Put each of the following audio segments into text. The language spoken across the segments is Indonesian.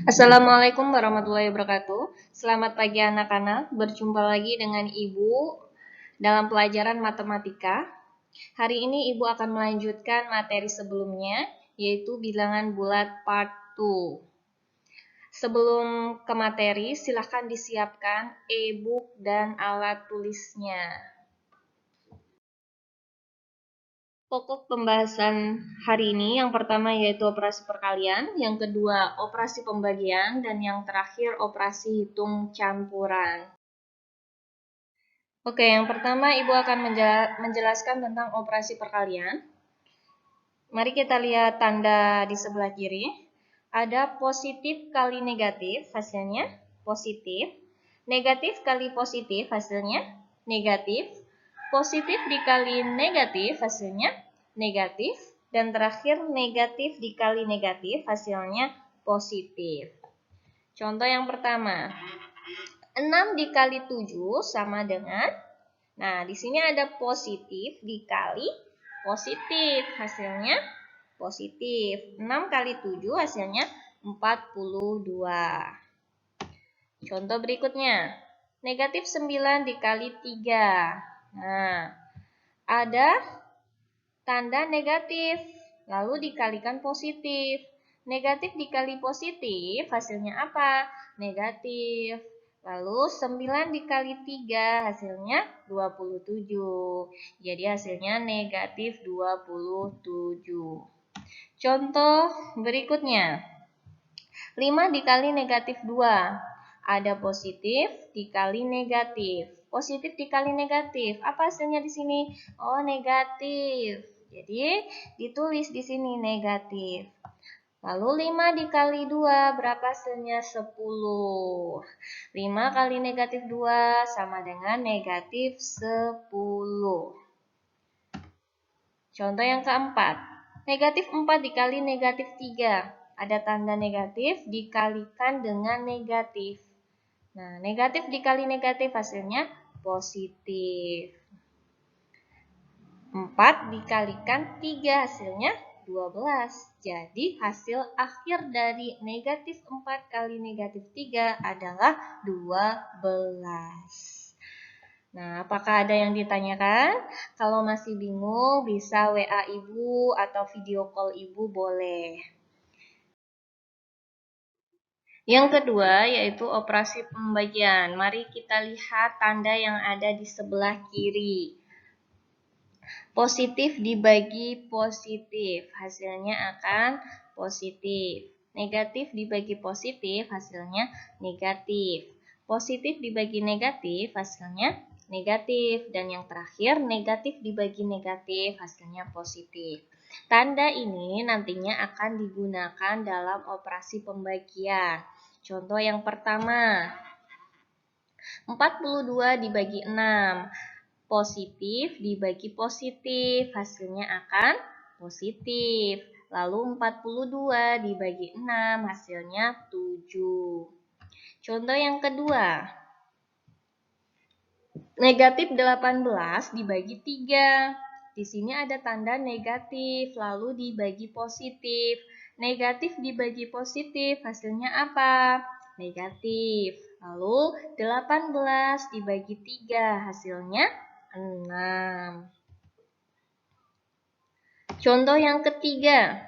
Assalamualaikum warahmatullahi wabarakatuh. Selamat pagi anak-anak, berjumpa lagi dengan Ibu dalam pelajaran matematika. Hari ini Ibu akan melanjutkan materi sebelumnya, yaitu bilangan bulat part 2. Sebelum ke materi, silakan disiapkan e-book dan alat tulisnya. Pokok pembahasan hari ini yang pertama yaitu operasi perkalian, yang kedua operasi pembagian, dan yang terakhir operasi hitung campuran. Oke, yang pertama Ibu akan menjelaskan tentang operasi perkalian. Mari kita lihat tanda di sebelah kiri. Ada positif kali negatif, hasilnya positif. Negatif kali positif, hasilnya negatif. Positif dikali negatif, hasilnya negatif. Dan terakhir negatif dikali negatif, hasilnya positif. Contoh yang pertama. 6 dikali 7 sama dengan, nah di sini ada positif dikali positif, hasilnya positif. 6 kali 7 hasilnya 42. Contoh berikutnya, negatif 9 dikali 3. Nah, ada tanda negatif, lalu dikalikan positif. Negatif dikali positif, hasilnya apa? Negatif. Lalu 9 dikali 3, hasilnya 27. Jadi hasilnya negatif 27. Contoh berikutnya, 5 dikali negatif 2. Ada positif dikali negatif. Positif dikali negatif. Apa hasilnya di sini? Oh, negatif. Jadi, ditulis di sini negatif. Lalu 5 dikali 2, berapa hasilnya? 10. 5 kali negatif 2 sama dengan negatif 10. Contoh yang keempat. Negatif 4 dikali negatif 3. Ada tanda negatif dikalikan dengan negatif. Nah, negatif dikali negatif hasilnya positif. 4 dikalikan 3 hasilnya 12. Jadi hasil akhir dari negatif 4 kali negatif 3 adalah 12. Nah, apakah ada yang ditanyakan? Kalau masih bingung, bisa WA Ibu atau video call Ibu boleh. Yang kedua yaitu operasi pembagian. Mari kita lihat tanda yang ada di sebelah kiri. Positif dibagi positif, hasilnya akan positif. Negatif dibagi positif, hasilnya negatif. Positif dibagi negatif, hasilnya negatif. Dan yang terakhir, negatif dibagi negatif, hasilnya positif. Tanda ini nantinya akan digunakan dalam operasi pembagian. Contoh yang pertama, 42 dibagi 6. Positif dibagi positif, hasilnya akan positif. Lalu 42 dibagi 6, hasilnya 7. Contoh yang kedua. Negatif 18 dibagi 3. Di sini ada tanda negatif, lalu dibagi positif. Negatif dibagi positif, hasilnya apa? Negatif. Lalu 18 dibagi 3, hasilnya 6. Contoh yang ketiga.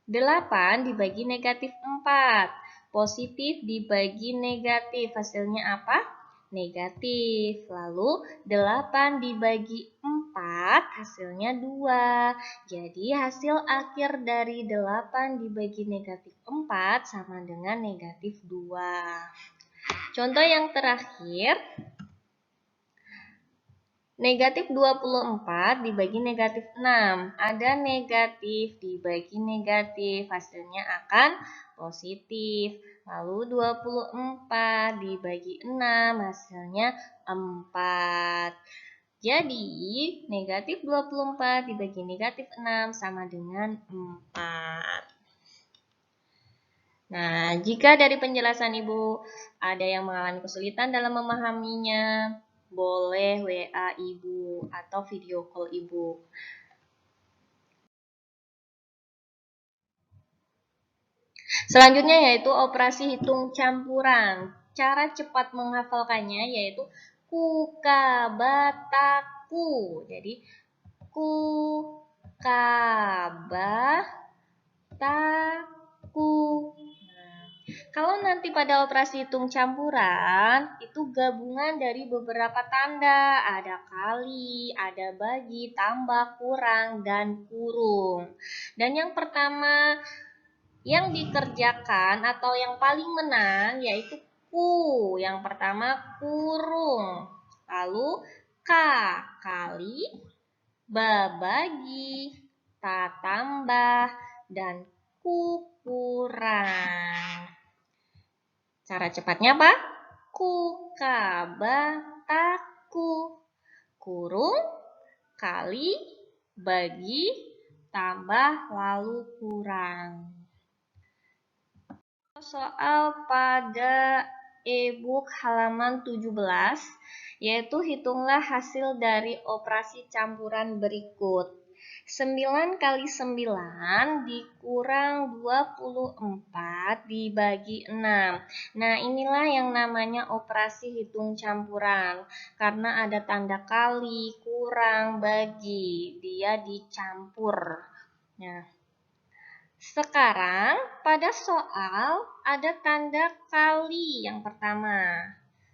8 dibagi negatif 4. Positif dibagi negatif, hasilnya apa? Negatif. Lalu 8 dibagi 4, hasilnya 2. Jadi hasil akhir dari 8 dibagi negatif 4 sama dengan negatif 2. Contoh yang terakhir. Negatif 24 dibagi negatif 6. Ada negatif dibagi negatif, hasilnya akan positif. Lalu 24 dibagi 6, hasilnya 4. Jadi, negatif 24 dibagi negatif 6 sama dengan 4. Nah, jika dari penjelasan Ibu ada yang mengalami kesulitan dalam memahaminya, boleh WA Ibu atau video call Ibu. Selanjutnya yaitu operasi hitung campuran. Cara cepat menghafalkannya yaitu kukabataku. Jadi kukabataku. Kalau nanti pada operasi hitung campuran, itu gabungan dari beberapa tanda. Ada kali, ada bagi, tambah, kurang, dan kurung. Dan yang pertama yang dikerjakan atau yang paling menang yaitu ku. Yang pertama kurung. Lalu kali, bagi, tambah, dan kurang. Cara cepatnya apa? Kukabataku. Kurung, kali, bagi, tambah, lalu kurang. Soal pada e-book halaman 17, yaitu hitunglah hasil dari operasi campuran berikut. 9 kali 9 dikurang 24 dibagi 6. Nah, inilah yang namanya operasi hitung campuran. Karena ada tanda kali, kurang, bagi. Dia dicampur. Nah, sekarang pada soal ada tanda kali yang pertama.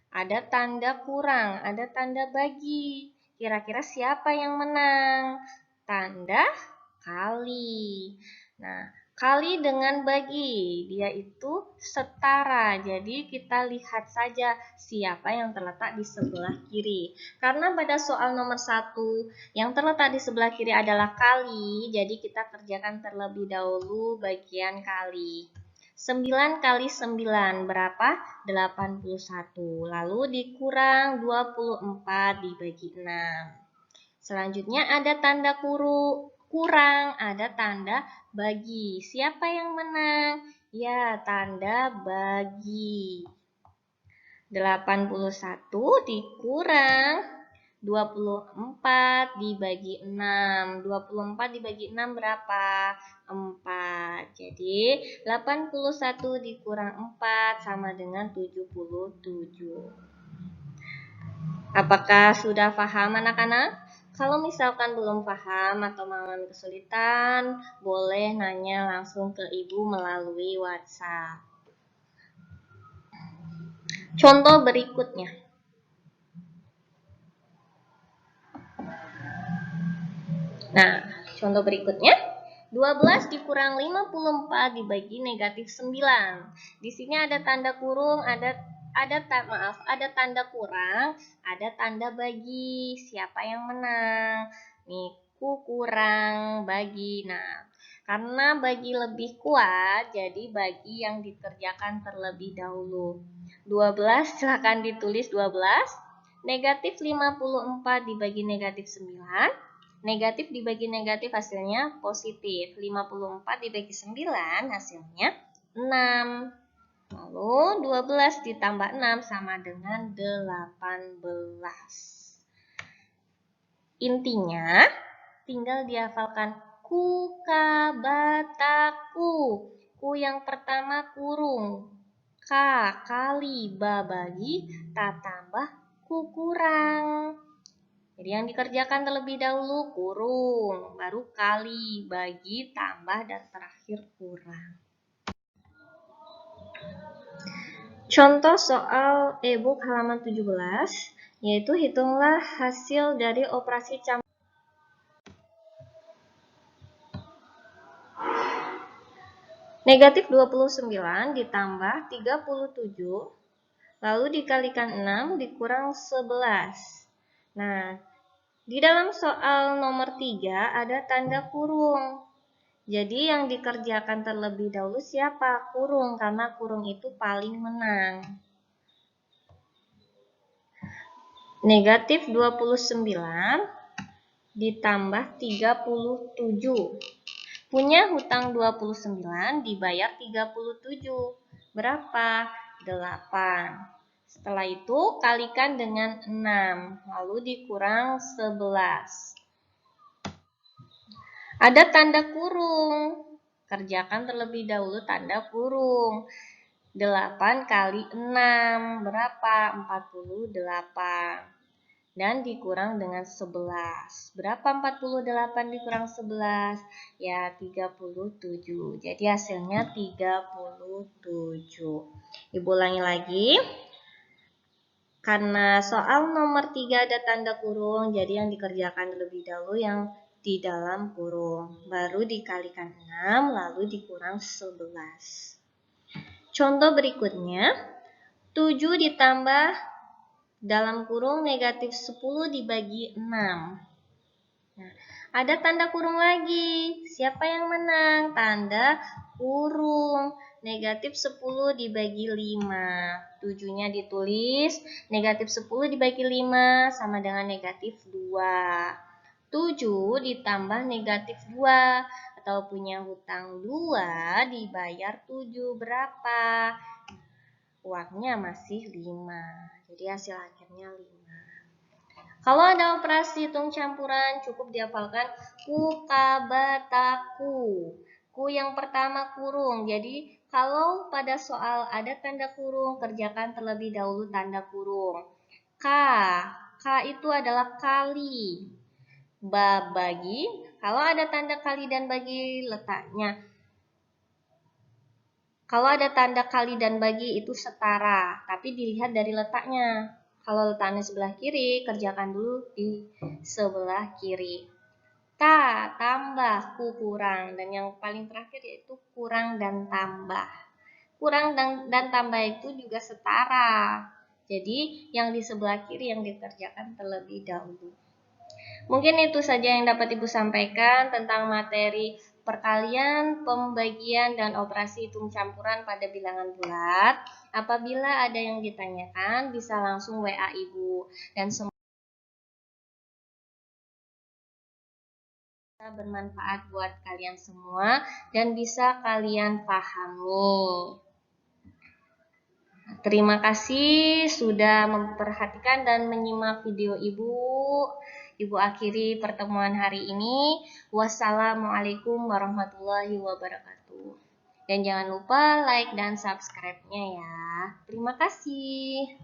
Ada tanda kurang, ada tanda bagi. Kira-kira siapa yang menang? Tanda kali. Nah, kali dengan bagi, dia itu setara. Jadi kita lihat saja siapa yang terletak di sebelah kiri. Karena pada soal nomor 1, yang terletak di sebelah kiri adalah kali. Jadi kita kerjakan terlebih dahulu bagian kali. 9 kali 9 berapa? 81. Lalu dikurang 24 dibagi 6. Selanjutnya ada tanda kurang, ada tanda bagi. Siapa yang menang? Ya, tanda bagi. 81 dikurang 24 dibagi 6. 24 dibagi 6 berapa? 4. Jadi 81 dikurang 4 sama dengan 77. Apakah sudah paham anak-anak? Kalau misalkan belum paham atau mengalami kesulitan, boleh nanya langsung ke ibu melalui WhatsApp. Contoh berikutnya. Nah, contoh berikutnya. 12 dikurang 54 dibagi negatif 9. Di sini ada tanda kurung, ada tanda kurang, ada tanda bagi. Siapa yang menang? Nih, kurang bagi. Nah, karena bagi lebih kuat, jadi bagi yang dikerjakan terlebih dahulu. 12 silakan ditulis 12. Negatif 54 dibagi negatif 9. Negatif dibagi negatif hasilnya positif. 54 dibagi 9 hasilnya 6. Lalu 12 ditambah 6 sama dengan 18. Intinya tinggal dihafalkan kukabataku. Ku yang pertama kurung. Kali, bagi, tambah, kurang. Jadi yang dikerjakan terlebih dahulu kurung, baru kali, bagi, tambah, dan terakhir kurang. Contoh soal e-book halaman 17, yaitu hitunglah hasil dari operasi campuran. Negatif 29 ditambah 37, lalu dikalikan 6 dikurang 11. Nah, di dalam soal nomor 3 ada tanda kurung. Jadi yang dikerjakan terlebih dahulu siapa? Kurung, karena kurung itu paling menang. Negatif 29 ditambah 37. Punya hutang 29 dibayar 37. Berapa? 8. Setelah itu kalikan dengan 6, lalu dikurang 11. Ada tanda kurung. Kerjakan terlebih dahulu tanda kurung. 8 kali 6 berapa? 48. Dan dikurang dengan 11. Berapa 48 dikurang 11? Ya, 37. Jadi hasilnya 37. Ibu ulangi lagi. Karena soal nomor 3 ada tanda kurung, jadi yang dikerjakan terlebih dahulu yang di dalam kurung. Baru dikalikan 6, lalu dikurang 11. Contoh berikutnya, 7 ditambah dalam kurung negatif 10 dibagi 6. Nah, ada tanda kurung lagi. Siapa yang menang? Tanda kurung. Negatif 10 dibagi 5. 7-nya ditulis. Negatif 10 dibagi 5 sama dengan negatif 2. 7 ditambah negatif 2. Atau punya hutang 2 dibayar 7. Berapa? Uangnya masih 5. Jadi hasil akhirnya 5. Kalau ada operasi hitung campuran, cukup dihafalkan ku, kaba, taku. Ku yang pertama kurung. Jadi kalau pada soal ada tanda kurung, kerjakan terlebih dahulu tanda kurung. K itu adalah kali. Bagi, kalau ada tanda kali dan bagi letaknya. Kalau ada tanda kali dan bagi itu setara, tapi dilihat dari letaknya. Kalau letaknya sebelah kiri, kerjakan dulu di sebelah kiri. Tambah, ku kurang. Dan yang paling terakhir yaitu kurang dan tambah. Kurang dan tambah itu juga setara. Jadi yang di sebelah kiri yang dikerjakan terlebih dahulu. Mungkin itu saja yang dapat Ibu sampaikan tentang materi perkalian, pembagian, dan operasi hitung campuran pada bilangan bulat. Apabila ada yang ditanyakan, bisa langsung WA Ibu. Dan semoga bermanfaat buat kalian semua dan bisa kalian pahami. Terima kasih sudah memperhatikan dan menyimak video Ibu. Ibu akhiri pertemuan hari ini. Wassalamualaikum warahmatullahi wabarakatuh. Dan jangan lupa like dan subscribe-nya ya. Terima kasih.